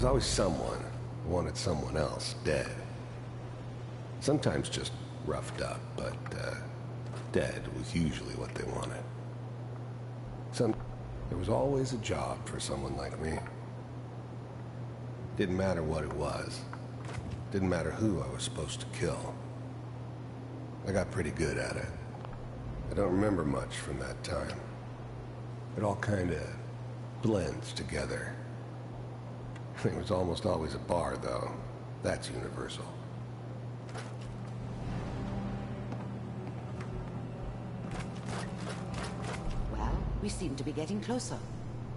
There's always someone who wanted someone else dead. Sometimes just roughed up, but dead was usually what they wanted. There was always a job for someone like me. Didn't matter what it was. Didn't matter who I was supposed to kill. I got pretty good at it. I don't remember much from that time. It all kinda blends together. There was almost always a bar, though. That's universal. Well, we seem to be getting closer.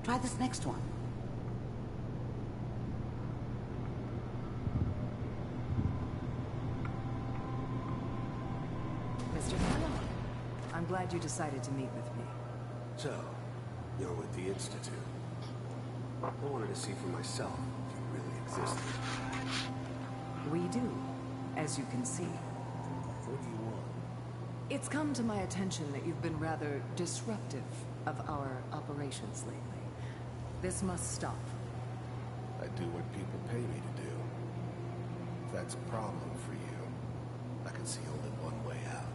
Try this next one. Mr. Kenlahomic, I'm glad you decided to meet with me. So, you're with the Institute. I wanted to see for myself if you really existed. We do, as you can see. What do you want? It's come to my attention that you've been rather disruptive of our operations lately. This must stop. I do what people pay me to do. If that's a problem for you, I can see only one way out.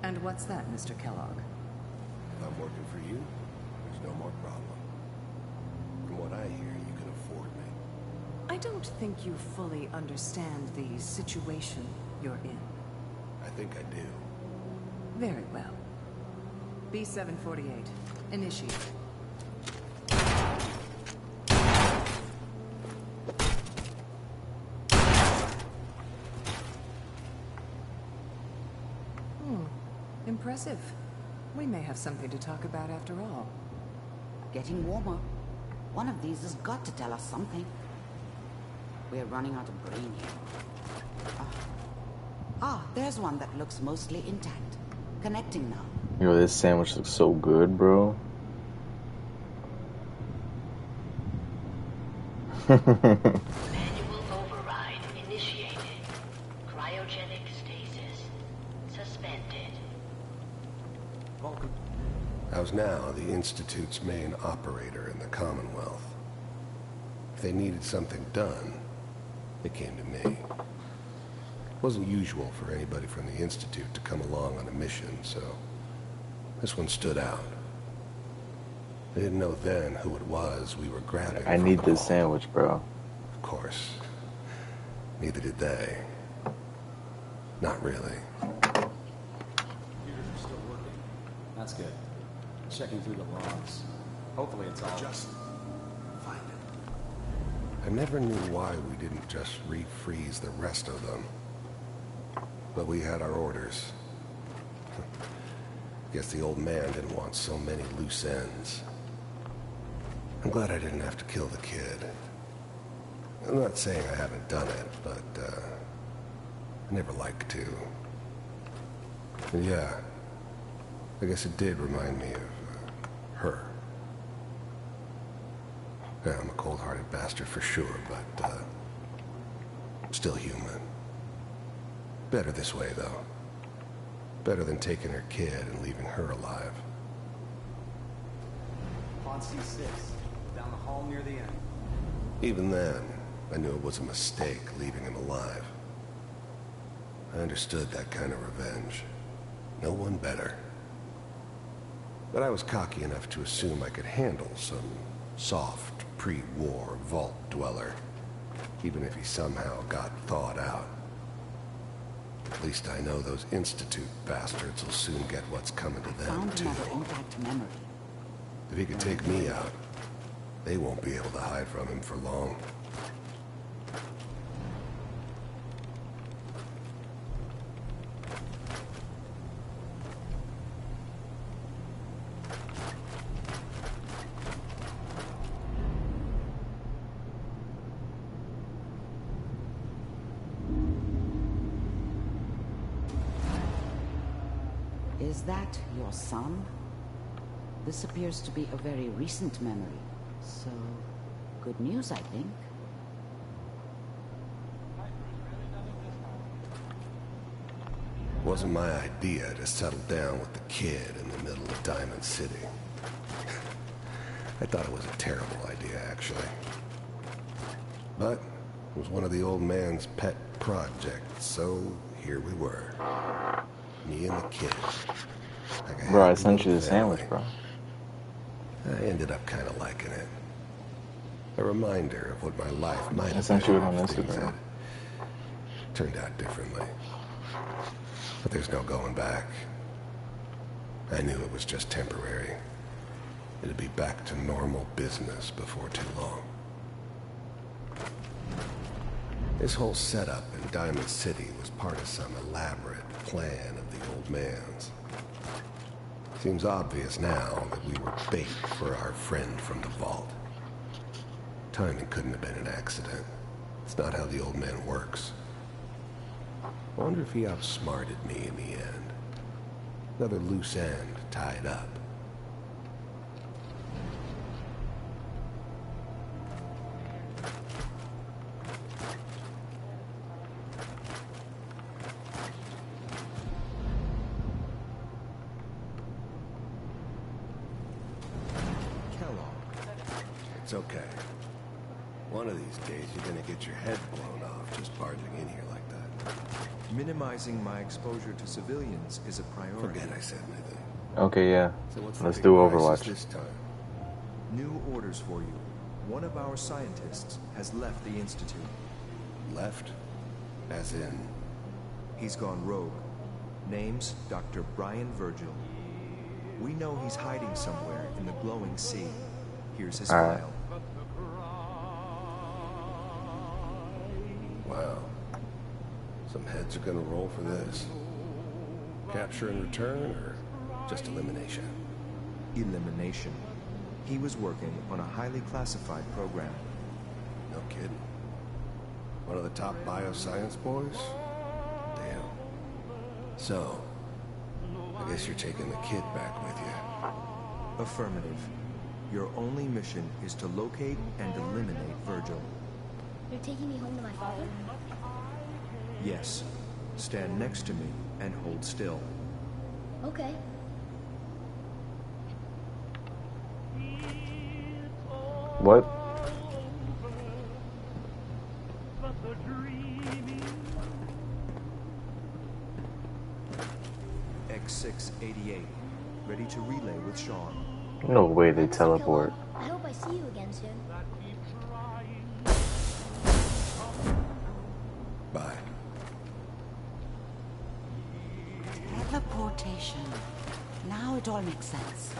And what's that, Mr. Kellogg? If I'm working for you, there's no more problem. From what I hear, you can afford me. I don't think you fully understand the situation you're in. I think I do. Very well. B-748, initiate. Impressive. We may have something to talk about after all. Getting warmer. One of these has got to tell us something. We're running out of brain here. There's one that looks mostly intact. Connecting now. Yo, this sandwich looks so good, bro. Manual override initiated. Cryogenic stasis suspended. I was now the Institute's main operator in the Commonwealth. If they needed something done, they came to me. It wasn't usual for anybody from the Institute to come along on a mission, so this one stood out. I didn't know then who it was we were grabbing. I need this sandwich, bro. Of course. Neither did they. Not really. Computers are still working. That's good. Checking through the logs. Hopefully it's all... Just find it. I never knew why we didn't just refreeze the rest of them. But we had our orders. Guess the old man didn't want so many loose ends. I'm glad I didn't have to kill the kid. I'm not saying I haven't done it, but I never like to. And yeah, I guess it did remind me of her. Yeah, I'm a cold-hearted bastard for sure, but still human. Better this way, though. Better than taking her kid and leaving her alive. On C6, down the hall near the end. Even then, I knew it was a mistake leaving him alive. I understood that kind of revenge. No one better. But I was cocky enough to assume I could handle some soft, pre-war vault dweller, even if he somehow got thawed out. At least I know those Institute bastards will soon get what's coming to them, Found too. another intact memory. If he could take me out, they won't be able to hide from him for long. Is that your son? This appears to be a very recent memory. So, good news, I think. It wasn't my idea to settle down with the kid in the middle of Diamond City. I thought it was a terrible idea, actually. But it was one of the old man's pet projects, so here we were. Me and the kid. Like a Bro, I happy sent you little the sandwich, family. bro. I ended up kind of liking it. A reminder of what my life might I have sent been you it on if things Instagram. had turned out differently. But there's no going back. I knew it was just temporary. It'd be back to normal business before too long. This whole setup in Diamond City was part of some elaborate plan of the old man's. Seems obvious now that we were bait for our friend from the vault. Timing couldn't have been an accident. It's not how the old man works. I wonder if he outsmarted me in the end. Another loose end tied up. It's okay. One of these days you're gonna get your head blown off just barging in here like that. Minimizing my exposure to civilians is a priority. Forget I said anything. Okay, yeah. So what's Let's the do big crisis Overwatch. this time? New orders for you. One of our scientists has left the Institute. Left? As in... He's gone rogue. Name's Dr. Brian Virgil. We know he's hiding somewhere in the glowing sea. Here's his All right. file. Wow. Some heads are gonna roll for this. Capture and return, or just elimination? Elimination. He was working on a highly classified program. No kidding. One of the top bioscience boys? Damn. So, I guess you're taking the kid back with you. Affirmative. Your only mission is to locate and eliminate Virgil. You're taking me home to my father? Yes. Stand next to me and hold still. Okay. What? X688. Ready to relay with Sean. No way they Mr. teleport. Kellogg, I hope I see you again soon. Bye. Teleportation. Now it all makes sense.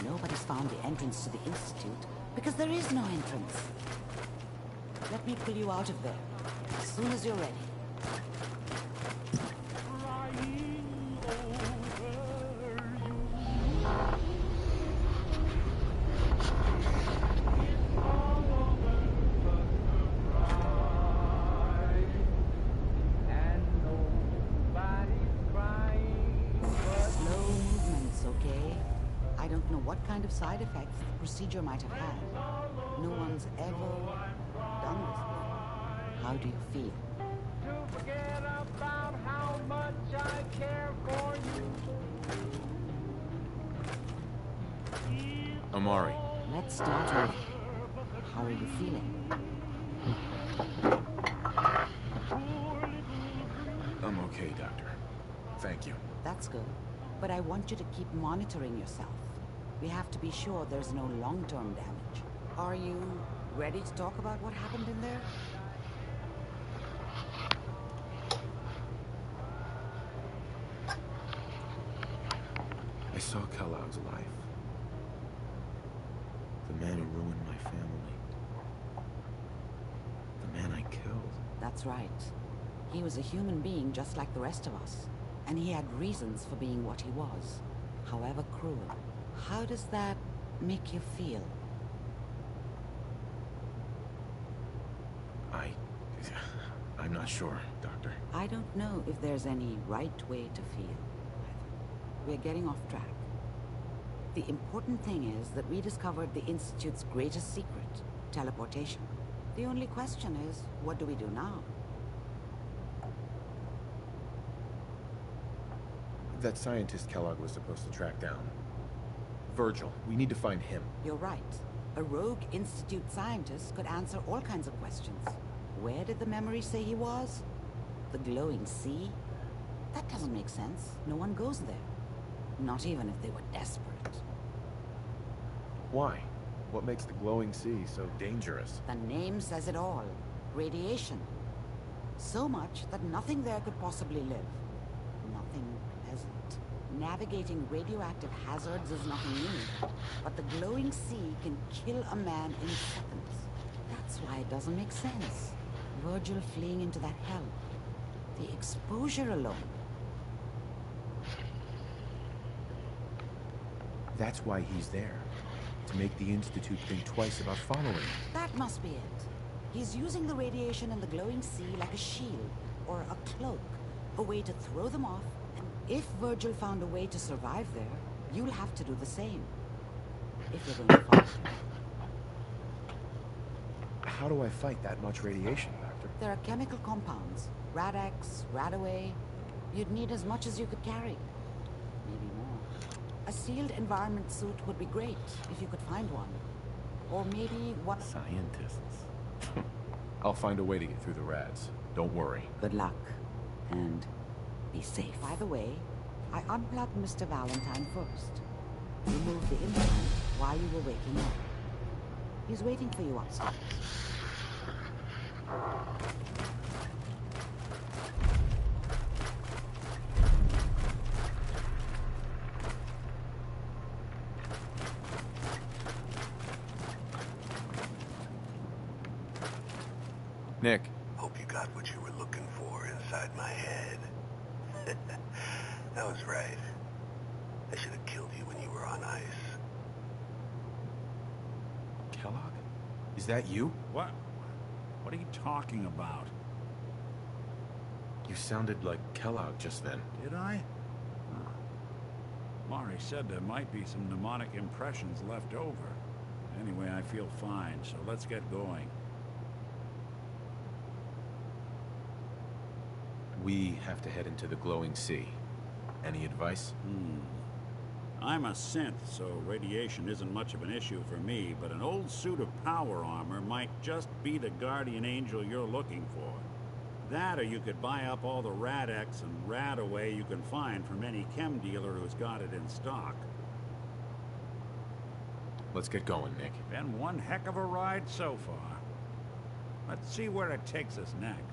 Nobody's found the entrance to the Institute because there is no entrance. Let me pull you out of there as soon as you're ready. Slow movements, okay? I don't know what kind of side effects the procedure might have had. No one's ever done this before. How do you feel? Amari. Let's start over. How are you feeling? I'm okay, Doctor. Thank you. That's good. But I want you to keep monitoring yourself. We have to be sure there's no long-term damage. Are you ready to talk about what happened in there? I saw Kellogg's life. The man who ruined my family. The man I killed. That's right. He was a human being just like the rest of us. And he had reasons for being what he was, however cruel. How does that make you feel? I'm not sure, Doctor. I don't know if there's any right way to feel, either. We're getting off track. The important thing is that we discovered the Institute's greatest secret, teleportation. The only question is, what do we do now? That scientist Kellogg was supposed to track down. Virgil. We need to find him. You're right. A rogue Institute scientist could answer all kinds of questions. Where did the memory say he was? The glowing sea? That doesn't make sense. No one goes there. Not even if they were desperate. Why? What makes the glowing sea so dangerous? The name says it all. Radiation. So much that nothing there could possibly live. Nothing pleasant. Navigating radioactive hazards is nothing new. But the glowing sea can kill a man in seconds. That's why it doesn't make sense. Virgil fleeing into that hell. The exposure alone. That's why he's there. To make the Institute think twice about following him. That must be it. He's using the radiation in the glowing sea like a shield, or a cloak, a way to throw them off. And if Virgil found a way to survive there, you'll have to do the same. If you're going to follow him. How do I fight that much radiation, Doctor? There are chemical compounds. Rad-X, Radaway. You'd need as much as you could carry. Maybe more. A sealed environment suit would be great, if you could find one. Or maybe what... Scientists. I'll find a way to get through the rads. Don't worry. Good luck. And be safe. By the way, I unplugged Mr. Valentine first. Removed the implant while you were waking up. He's waiting for you upstairs. Nick. Hope you got what you were looking for inside my head. That was right. I should have killed you when you were on ice. Kellogg? Is that you? What? What are you talking about? You sounded like Kellogg just then. Did I? Huh. Mari said there might be some mnemonic impressions left over. Anyway, I feel fine, so let's get going. We have to head into the glowing sea. Any advice? I'm a synth, so radiation isn't much of an issue for me, but an old suit of power armor might just be the guardian angel you're looking for. That, or you could buy up all the Rad-X and Radaway you can find from any chem dealer who's got it in stock. Let's get going, Nick. Been one heck of a ride so far. Let's see where it takes us next.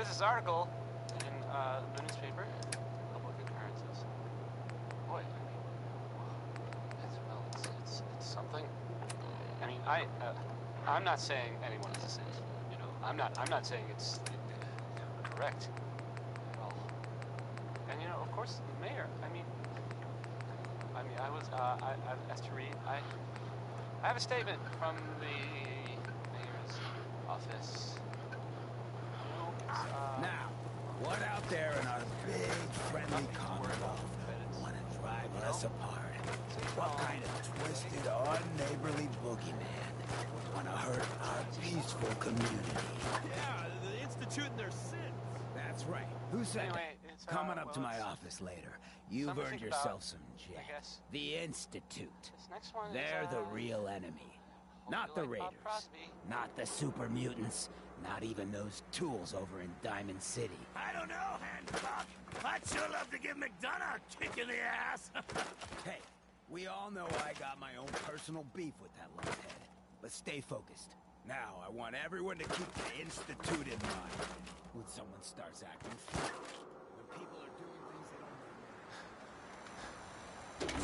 there's this article in the newspaper, public occurrences. Boy, I mean, it's something. I mean, I'm not saying anyone is a saint. You know, I'm not saying it's correct at all. And you know, of course, the mayor. I mean, I was as to read. I have a statement from the mayor's office. You know, it's, Now, what out there in our big, friendly Commonwealth want to drive us apart? What kind of twisted, unneighborly boogeyman want to hurt our peaceful community? Yeah, the Institute and their sins. That's right. Who said Anyway, that? it's, Coming up well, to my it's office later. You've something to earned think about, yourself some I jet. guess. The Institute. This next one They're is, the real enemy. Not the like Bob Raiders. Crosby. Not the super mutants. Not even those tools over in Diamond City. I don't know, Hancock. I'd sure love to give McDonough a kick in the ass. Hey, we all know I got my own personal beef with that lunkhead. But stay focused. Now, I want everyone to keep the Institute in mind. When someone starts acting foolish. When people are doing things they don't know.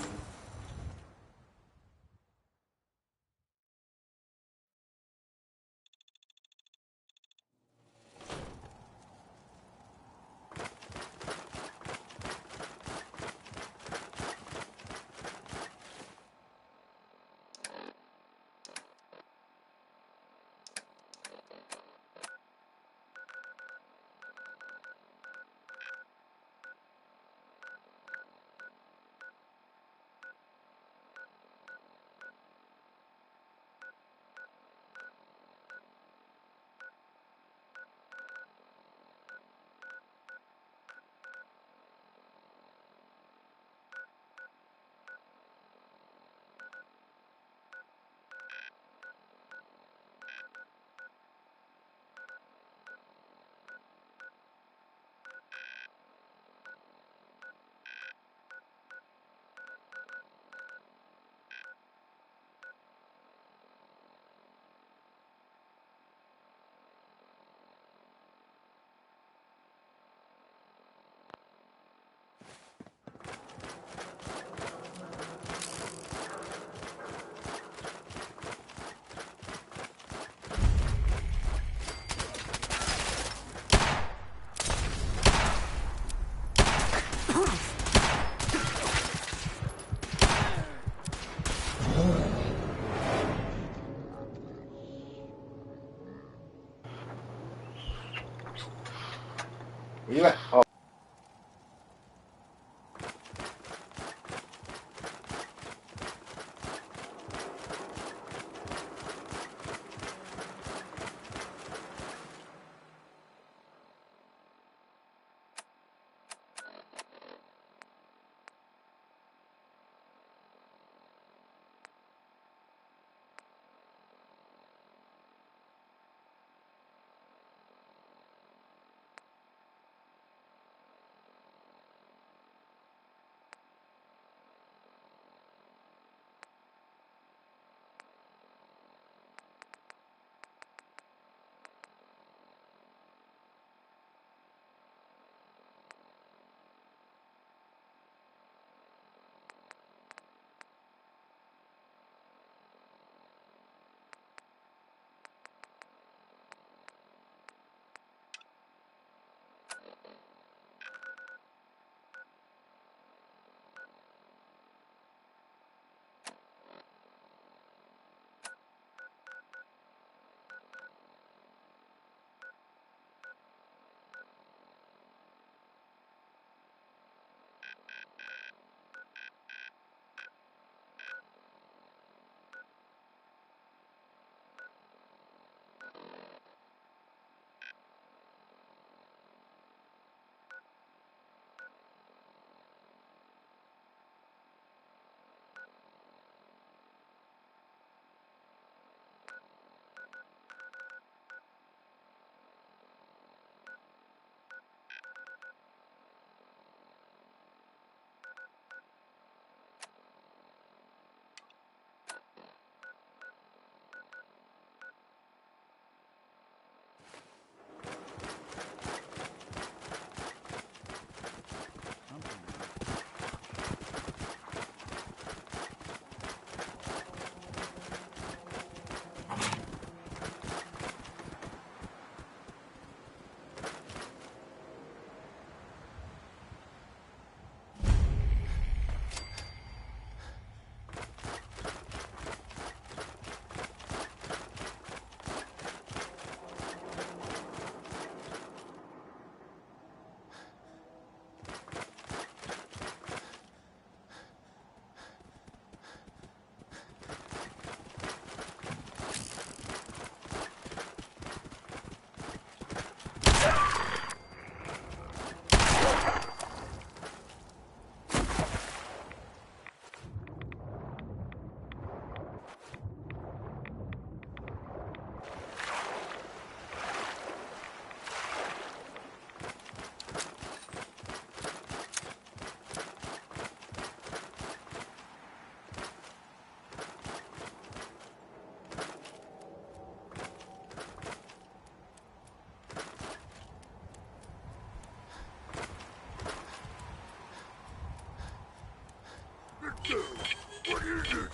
What is it?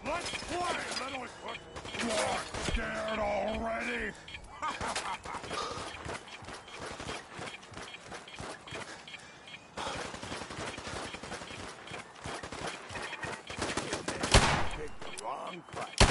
Let's play, little... What? Scared already? Picked the wrong fight.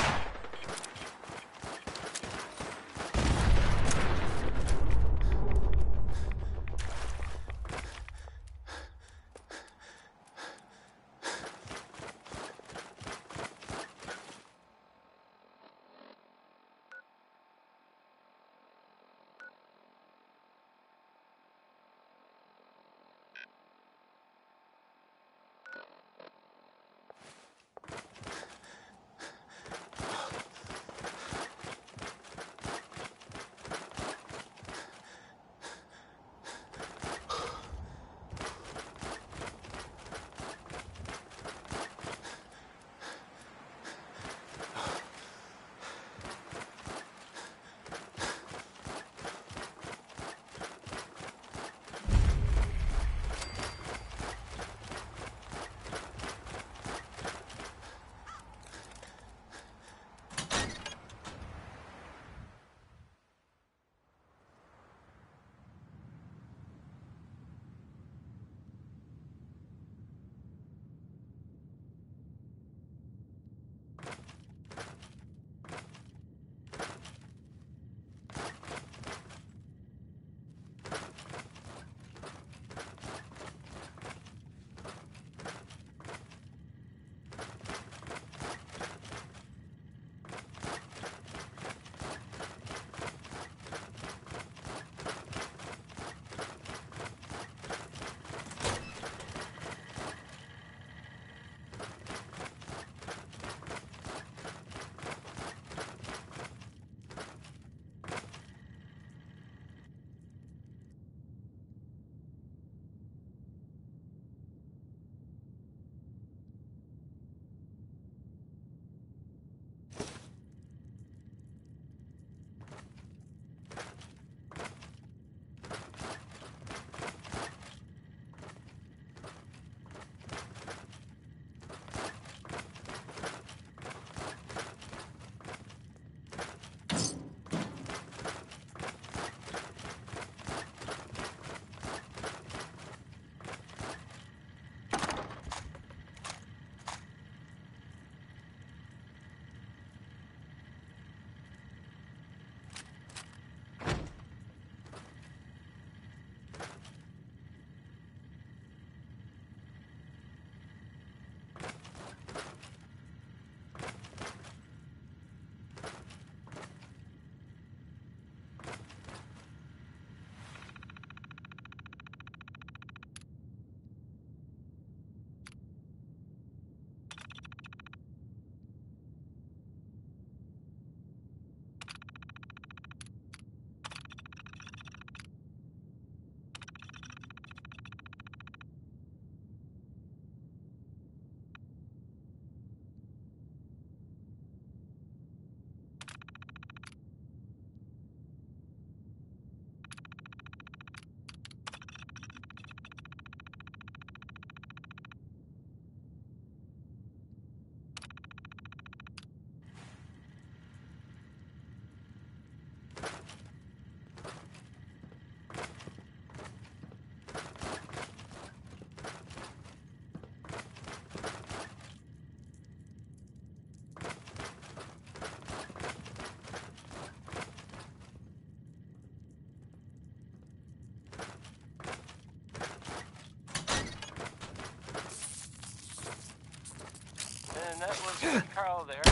And that was Carl there.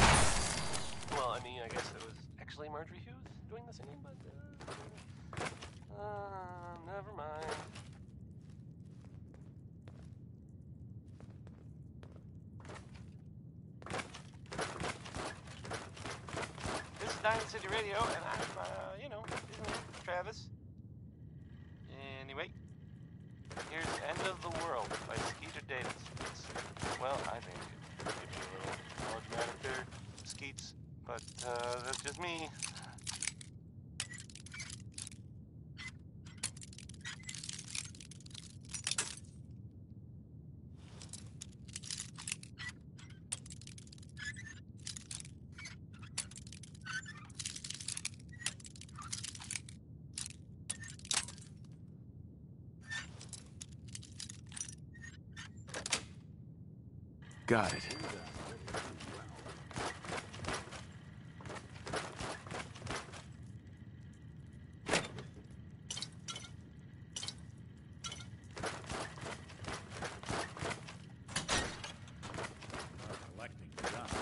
Well, I mean, I guess it was actually Marjorie Hughes doing the singing, but never mind. This is Diamond City Radio, and I'm, Travis. Anyway, here's End of the World by Skeeter Davis. Well, I think maybe a little melodramatic there, Skeets, but that's just me. Got it. Collecting dust.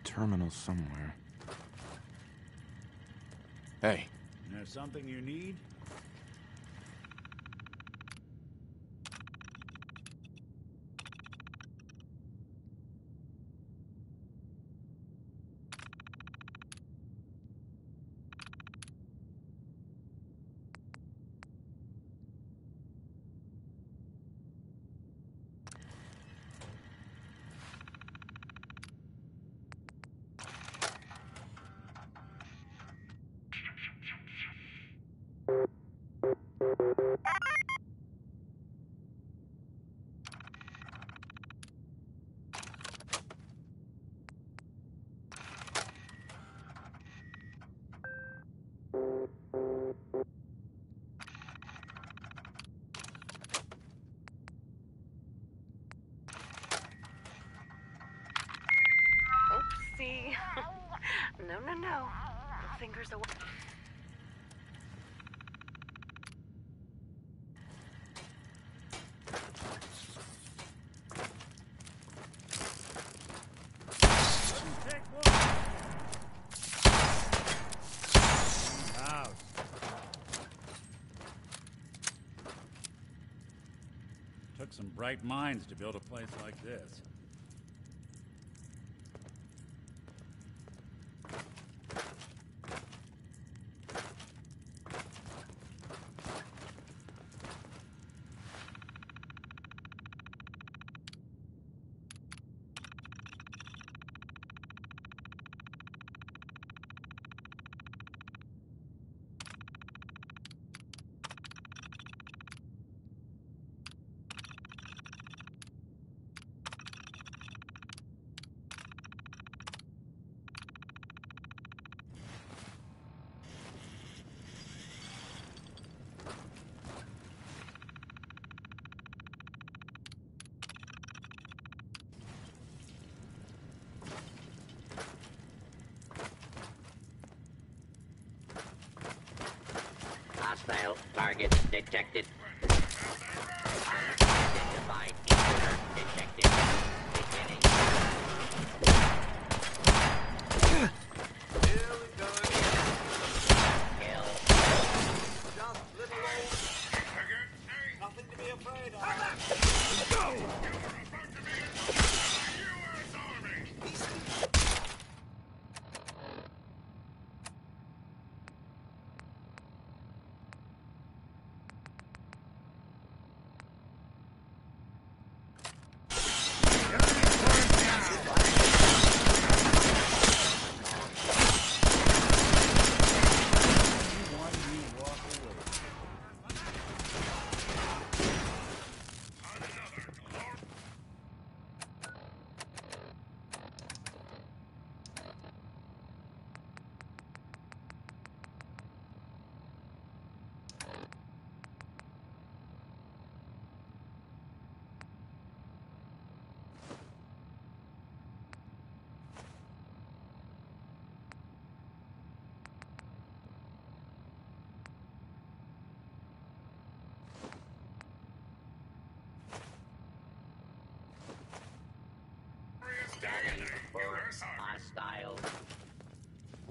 Terminal somewhere. Hey. There's something you need? Oopsie. No, no, no. Fingers away. Took some bright minds to build a place like this. Hostile target detected. Identified intruder detected. Beginning. Here we go again. Kill. Just little old... Nothing to be afraid of.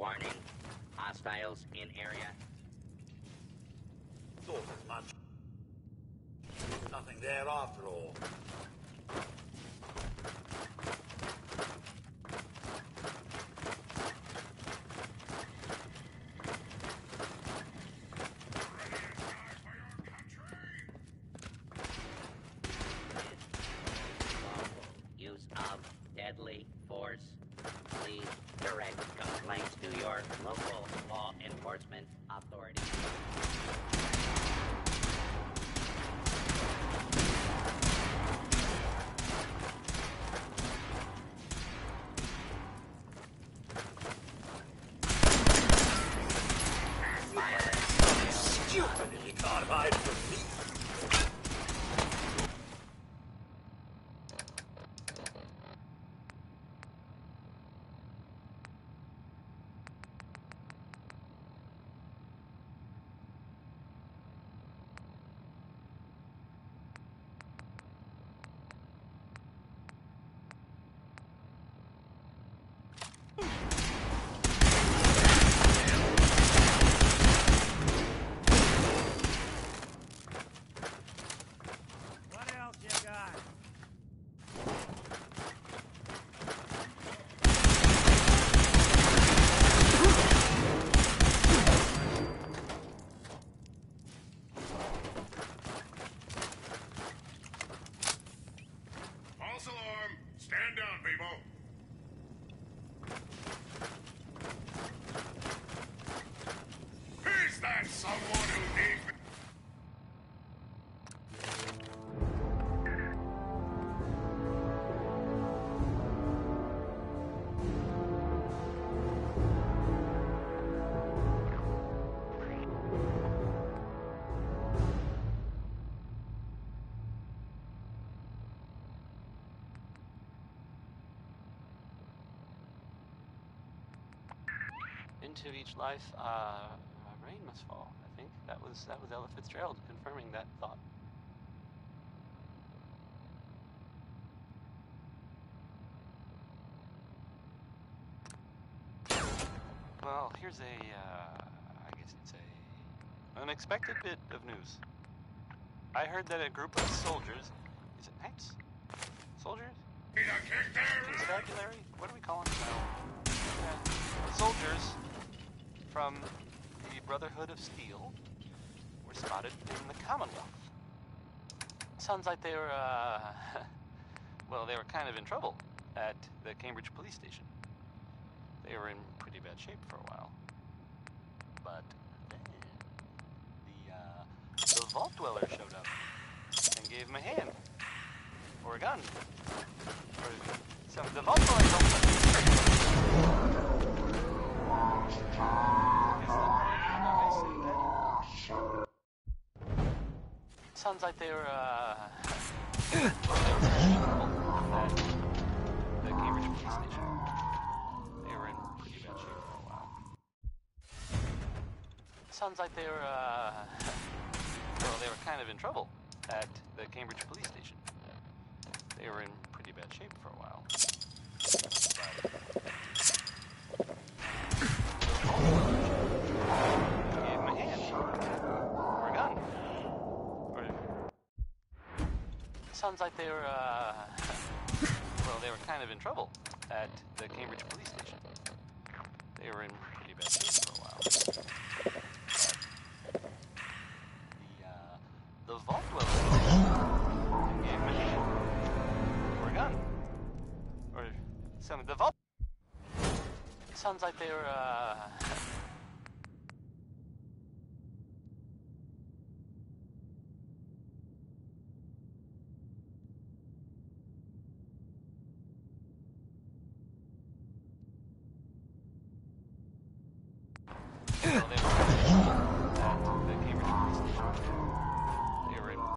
Warning. Hostiles in area. Thought as much. Nothing there after all. Use of deadly force. Please direct complaints to your local law enforcement authority. Stupid if you can't hide from me. What else you got? False alarm! Stand down, people! Is that someone who needs me? Into each life, rain must fall. I think that was Ella Fitzgerald confirming that thought. Well, here's I guess you'd say, unexpected bit of news. I heard that a group of soldiers, is it knights? Soldiers? Constabulary? What are we calling them now? Soldiers from the Brotherhood of Steel were spotted in the Commonwealth. Sounds like they were, well, they were kind of in trouble at the Cambridge police station. They were in pretty bad shape for a while. But then the Vault Dweller showed up and gave him a hand. Or a gun. Or some the Vault Dweller helped them. Sounds like they were, at the Cambridge police station. They were in pretty bad shape for a while. Sounds like they were, well, they were kind of in trouble at the Cambridge police station. They were in pretty bad shape for a while. Gave him a hand. Or a gun. Or... Sounds like they were, well, they were kind of in trouble at the Cambridge police station. They were in pretty bad shape for a while. The Vault Dweller gave him a hand. Or a gun. Or some the Vault. Sounds like they were,